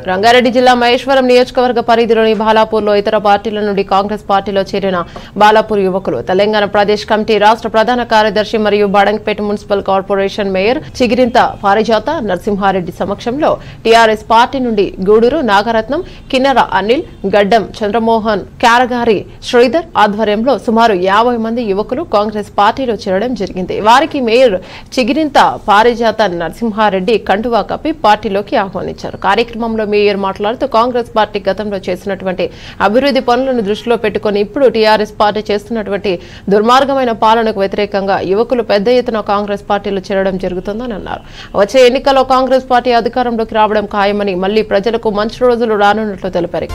రంగారెడ్డి జిల్లా మహేశ్వరం నియోజకవర్గ పరిధిలోని బాలాపూర్లో ఇతర పార్టీల నుండి కాంగ్రెస్ పార్టీలో చేరిన బాలాపూర్ యువకులు తెలంగాణ ప్రదేశ్ కమిటీ రాష్ట్ర ప్రధాన కార్యదర్శి మరియు Badangpet municipal corporation mayor Chigirintha పారిజాత నరసింహారెడ్డి సమక్షంలో టీఆర్ఎస్ పార్టీ నుండి గూడూరు నాగరత్నం కిన్నెర అనిల్ గడ్డం చంద్రమోహన్ కారగారి శ్రీధర్ ఆధ్వర్యంలో సుమారు 50 మంది యువకులు కాంగ్రెస్ పార్టీలో చేరడం జరిగింది. వారికి మేయర్ చిగిరింత పారిజాత నరసింహారెడ్డి కండువా కప్పి పార్టీలోకి ఆహ్వానించారు. కార్యక్రమంలో మేయర్ మాట్లాడుతూ కాంగ్రెస్ పార్టీ గతంలో చేసినటువంటి అభివృద్ధి పనులను దృష్టిలో పెట్టుకుని ఇప్పుడు టీఆర్ఎస్ పార్టీ చేస్తున్నటువంటి దుర్మార్గమైన పాలనకు వ్యతిరేకంగా యువకులు పెద్ద ఎత్తున కాంగ్రెస్ పార్టీలో చేరడం జరుగుతుందని అన్నారు. వచ్చే ఎన్నికల్లో కాంగ్రెస్ పార్టీ అధికారంలోకి రావడం ఖాయమని మళ్లీ ప్రజలకు మంచి రోజులు రానున్నట్లు తెలిపారు.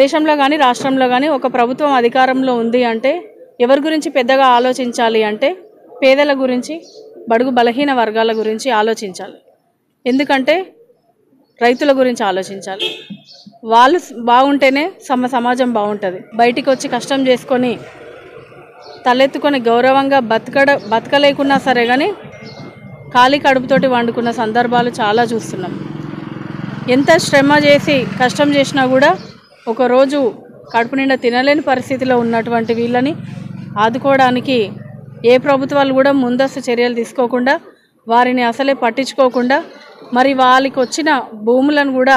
దేశంలో కానీ రాష్ట్రంలో కానీ ఒక ప్రభుత్వం అధికారంలో ఉంది అంటే ఎవరి గురించి పెద్దగా ఆలోచించాలి అంటే పేదల గురించి, బడుగు బలహీన వర్గాల గురించి ఆలోచించాలి. ఎందుకంటే రైతుల గురించి ఆలోచించాలి. వాళ్ళు బాగుంటేనే సమాజం బాగుంటుంది. బయటికి వచ్చి కష్టం చేసుకొని తలెత్తుకొని గౌరవంగా బతకలేకున్నా సరే కానీ ఖాళీ కడుపుతోటి వండుకున్న సందర్భాలు చాలా చూస్తున్నాం. ఎంత శ్రమ చేసి కష్టం చేసినా కూడా ఒకరోజు కడుపు నిండా తినలేని పరిస్థితిలో ఉన్నటువంటి వీళ్ళని ఆదుకోవడానికి ఏ ప్రభుత్వాలు కూడా ముందస్తు చర్యలు తీసుకోకుండా, వారిని అసలే పట్టించుకోకుండా, మరి వాళ్ళకి వచ్చిన భూములను కూడా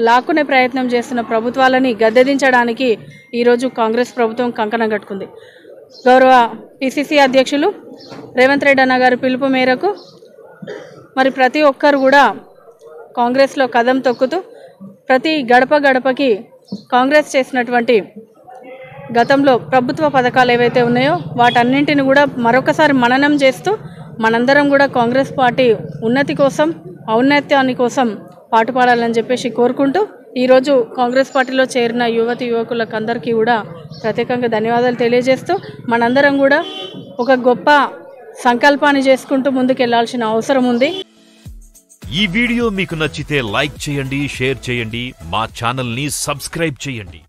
లాక్కునే ప్రయత్నం చేస్తున్న ప్రభుత్వాలని గద్దెదించడానికి ఈరోజు కాంగ్రెస్ ప్రభుత్వం కంకణం కట్టుకుంది. గౌరవ పిసిసి అధ్యక్షులు రేవంత్ రెడ్డి అన్న గారి పిలుపు మేరకు మరి ప్రతి ఒక్కరు కూడా కాంగ్రెస్లో కదం తొక్కుతూ ప్రతి గడపకి కాంగ్రెస్ చేసినటువంటి గతంలో ప్రభుత్వ పథకాలు ఏవైతే ఉన్నాయో వాటన్నింటిని కూడా మరొకసారి మననం చేస్తూ మనందరం కూడా కాంగ్రెస్ పార్టీ ఉన్నతి కోసం, ఔన్నత్యాన్ని కోసం పాటుపడాలని చెప్పేసి కోరుకుంటూ ఈరోజు కాంగ్రెస్ పార్టీలో చేరిన యువకులకు అందరికీ కూడా ప్రత్యేకంగా ధన్యవాదాలు తెలియజేస్తూ మనందరం కూడా ఒక గొప్ప సంకల్పాన్ని చేసుకుంటూ ముందుకెళ్లాల్సిన అవసరం ఉంది. ఈ వీడియో మీకు నచ్చితే లైక్ చేయండి, షేర్ చేయండి, మా ఛానల్ ని సబ్స్క్రైబ్ చేయండి.